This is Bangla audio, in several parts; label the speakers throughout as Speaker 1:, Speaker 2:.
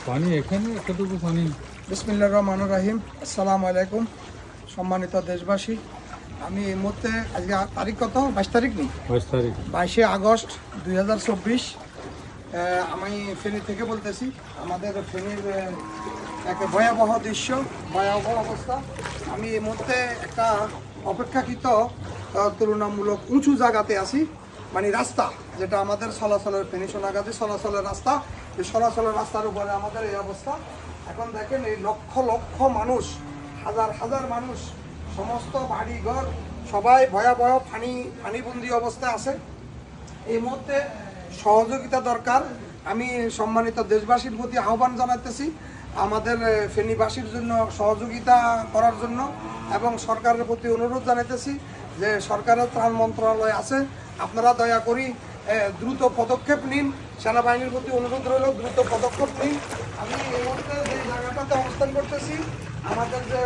Speaker 1: পানি এখানে কতটুকু পানি?
Speaker 2: বিসমিল্লাহির রহমানির রহিম। আসসালামু আলাইকুম সম্মানিত দেশবাসী। আমি এই মুহূর্তে আজকে তারিখ কত? 22 তারিখ নেই, 22 আগস্ট 2024। আমি ফেনী থেকে বলতেছি। আমাদের ফেনীর এক ভয়াবহ দৃশ্য, ভয়াবহ অবস্থা। আমি এই মুহূর্তে একটা অপেক্ষাকৃত তুলনামূলক উঁচু জায়গাতে আছি, মানে রাস্তা যেটা আমাদের চলাচলের ফেনী সোনাগাজী চলাচলের রাস্তা, এই চলাচলের রাস্তার উপরে আমাদের এই অবস্থা। এখন দেখেন এই লক্ষ লক্ষ মানুষ, হাজার হাজার মানুষ, সমস্ত বাড়িঘর সবাই ভয়াবহ পানিবন্দি অবস্থায় আছে। এই মুহূর্তে সহযোগিতা দরকার। আমি সম্মানিত দেশবাসীর প্রতি আহ্বান জানাতেছি আমাদের ফেনীবাসীর জন্য সহযোগিতা করার জন্য, এবং সরকারের প্রতি অনুরোধ জানাতেছি যে সরকারের ত্রাণ মন্ত্রণালয় আছে, আপনারা দয়া করি দ্রুত পদক্ষেপ নিন। সেনাবাহিনীর প্রতি অনুরোধ রইল, দ্রুত পদক্ষেপ নিন। আমি এই মুহূর্তে যে জায়গাটাতে অবস্থান করতেছি, আমাদের যে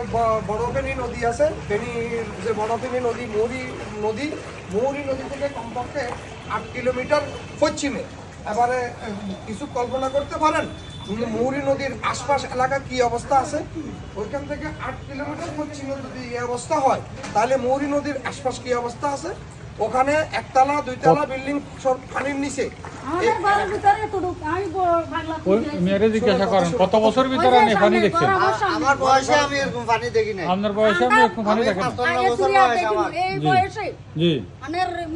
Speaker 2: বড় ফেনী নদী আছে, ফেনীর যে বড় ফেনী নদী মুহুরী নদী থেকে কমপক্ষে 8 কিলোমিটার পশ্চিমে। এবারে কিছু কল্পনা করতে পারেন মুহুরী নদীর আশপাশ এলাকা কি অবস্থা আছে? ওইখান থেকে 8 কিলোমিটার পশ্চিমে যদি এই অবস্থা হয়, তাহলে মুহুরী নদীর আশপাশ কি অবস্থা আছে? ওখানে একতলা দুইতলা বিল্ডিং সব পানির নিচে।
Speaker 1: জিজ্ঞাসা করেন কত বছর ভিতরে পানি দেখছেন?
Speaker 3: আমার বয়সে আমি এরকম পানি দেখি নাই।
Speaker 1: আপনার বয়সে আমি এরকম পানি দেখি না। জি,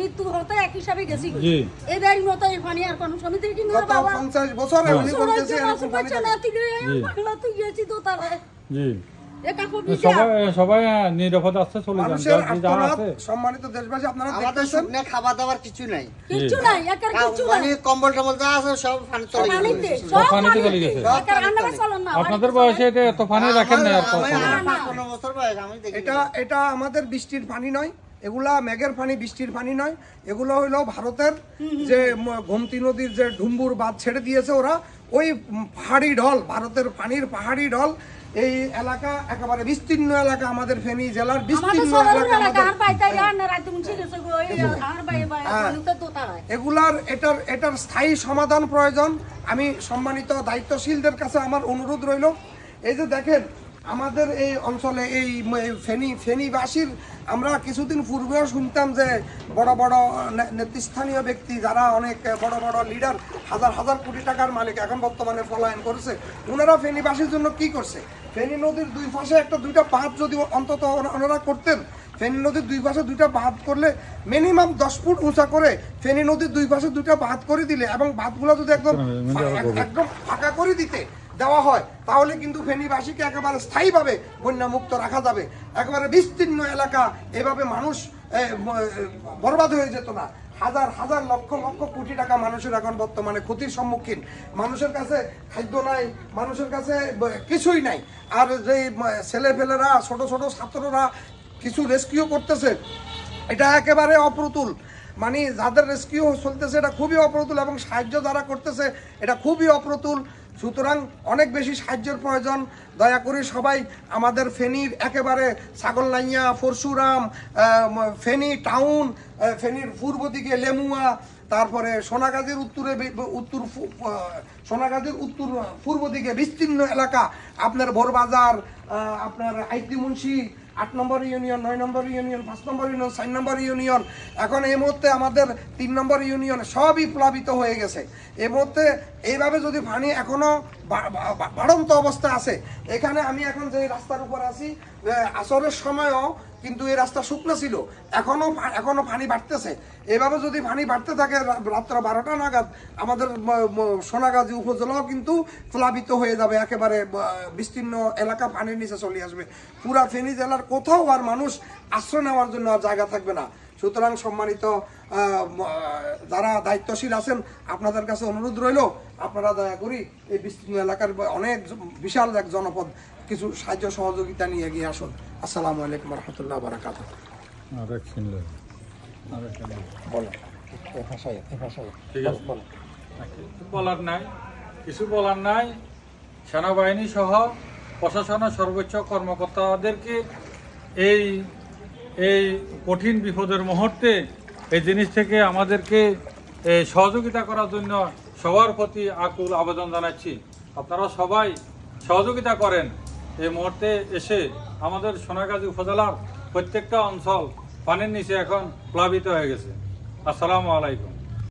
Speaker 4: মৃত্যু হতে এক হিসাবে গেছি।
Speaker 1: জি,
Speaker 4: এবার মতো এই পানি আর কোন সমিতি কিনে
Speaker 2: গত 50 বছর উনি বলতেছে এরকম পানি
Speaker 4: বাংলা তুই গেছি তো তারা।
Speaker 1: জি, সবাই নিরাপদ আছে, চলে যান।
Speaker 2: সম্মানিত দেশবাসী, আপনারা
Speaker 3: আমাদের
Speaker 2: দেখতেছেন
Speaker 3: শুকনো খাবার দাবার কিছু নাই,
Speaker 4: কিছু নাই, একার কিছু নাই।
Speaker 3: মানে কম্বল টম্বল যা আছে সব পানি চলে গেছে।
Speaker 1: পানিতে চলে গেছে। আপনাদের বয়সে এটা এত পানি রাখেন না।
Speaker 3: 15 বছর বয়স আমি দেখি।
Speaker 2: এটা আমাদের বৃষ্টির পানি নয়, এগুলা মেঘের পানি, বৃষ্টির পানি নয়। এগুলো হইলো ভারতের যে গোমতী নদীর যে ডুম্বুর বাঁধ ছেড়ে দিয়েছে ওরা, ওই পাহাড়ি ঢল, ভারতের পানির পাহাড়ি ঢল। এই এলাকা একেবারে বিস্তীর্ণ এলাকা, আমাদের ফেনী জেলার বিস্তীর্ণ এলাকা। এগুলার এটার স্থায়ী সমাধান প্রয়োজন। আমি সম্মানিত দায়িত্বশীলদের কাছে আমার অনুরোধ রইল, এই যে দেখেন আমাদের এই অঞ্চলে এই ফেনীবাসীর, আমরা কিছুদিন পূর্বেও শুনতাম যে বড় বড় নেতৃস্থানীয় ব্যক্তি যারা অনেক বড় বড় লিডার, হাজার হাজার কোটি টাকার মালিক, এখন বর্তমানে পলায়ন করেছে। ওনারা ফেনীবাসীর জন্য কি করছে? ফেনী নদীর দুই পাশে দুইটা বাঁধ যদি অন্তত ওনারা করতেন, ফেনী নদীর দুই পাশে দুইটা বাঁধ করলে মিনিমাম 10 ফুট উঁচা করে ফেনী নদীর দুই পাশে দুইটা বাঁধ করে দিলে, এবং বাঁধগুলো যদি একদম ফাঁকা করে দিতে দেওয়া হয়, তাহলে কিন্তু ফেনীবাসীকে একেবারে স্থায়ীভাবে বন্যামুক্ত রাখা যাবে। একেবারে বিস্তীর্ণ এলাকা, এভাবে মানুষ বরবাদ হয়ে যেত না। হাজার হাজার লক্ষ লক্ষ কোটি টাকা মানুষের এখন বর্তমানে ক্ষতির সম্মুখীন। মানুষের কাছে খাদ্য নাই, মানুষের কাছে কিছুই নাই। আর যে ছেলেপেলেরা, ছোট ছোট ছাত্ররা কিছু রেস্কিউ করতেছে, এটা একেবারে অপ্রতুল। মানে যাদের রেস্কিউ চলতেছে এটা খুবই অপ্রতুল, এবং সাহায্য যারা করতেছে এটা খুবই অপ্রতুল। সুতরাং অনেক বেশি সাহায্যের প্রয়োজন। দয়া করে সবাই আমাদের ফেনীর একেবারে ছাগলনাইয়া, পরশুরাম, ফেনী টাউন, ফেনীর পূর্ব দিকে লেমুয়া, তারপরে সোনাগাজীর সোনাগাজীর উত্তর পূর্ব দিকে বিস্তীর্ণ এলাকা, আপনার ভোরবাজার, আপনার আইতি মুন্সি, 8 নম্বর ইউনিয়ন, 9 নম্বর ইউনিয়ন, 5 নম্বর ইউনিয়ন, 4 নম্বর ইউনিয়ন, এখন এই মুহূর্তে আমাদের 3 নম্বর ইউনিয়ন সবই প্লাবিত হয়ে গেছে। এই মুহূর্তে এইভাবে যদি পানি এখনো বাড়ন্ত অবস্থা আছে, এখানে আমি এখন যে রাস্তার উপর আছি, আসরের সময়ও কিন্তু এই রাস্তা শুকনো ছিল, এখনো পানি বাড়তেছে। এভাবে যদি পানি বাড়তে থাকে, রাত্র 12টা নাগাদ আমাদের সোনাগাজী উপজেলাও কিন্তু প্লাবিত হয়ে যাবে, একেবারে বিস্তীর্ণ এলাকা পানির নিচে চলে আসবে। পুরা ফেনী জেলার কোথাও আর মানুষ আশ্রয় নেওয়ার জন্য আর জায়গা থাকবে না। সুতরাং সম্মানিত যারা দায়িত্বশীল আছেন, আপনাদের কাছে অনুরোধ রইল, আপনারা দয়া করি এই বিস্তীর্ণ এলাকার অনেক বিশাল এক জনপদ, কিছু সাহায্য সহযোগিতা নিয়ে এগিয়ে আসুন। আসসালামু আলাইকুম রহমতুল্লাহ বারাকাতুহু।
Speaker 1: কিছু বলার নাই। সেনাবাহিনী সহ প্রশাসনের সর্বোচ্চ কর্মকর্তাদেরকে এই কঠিন বিপদের মুহূর্তে এই জিনিস থেকে আমাদেরকে এই সহযোগিতা করার জন্য সবার প্রতি আকুল আবেদন জানাচ্ছি। আপনারা সবাই সহযোগিতা করেন। এই মুহূর্তে এসে আমাদের সোনাগাজী উপজেলার প্রত্যেকটা অঞ্চল পানির নিচে এখন প্লাবিত হয়ে গেছে। আসসালামু আলাইকুম।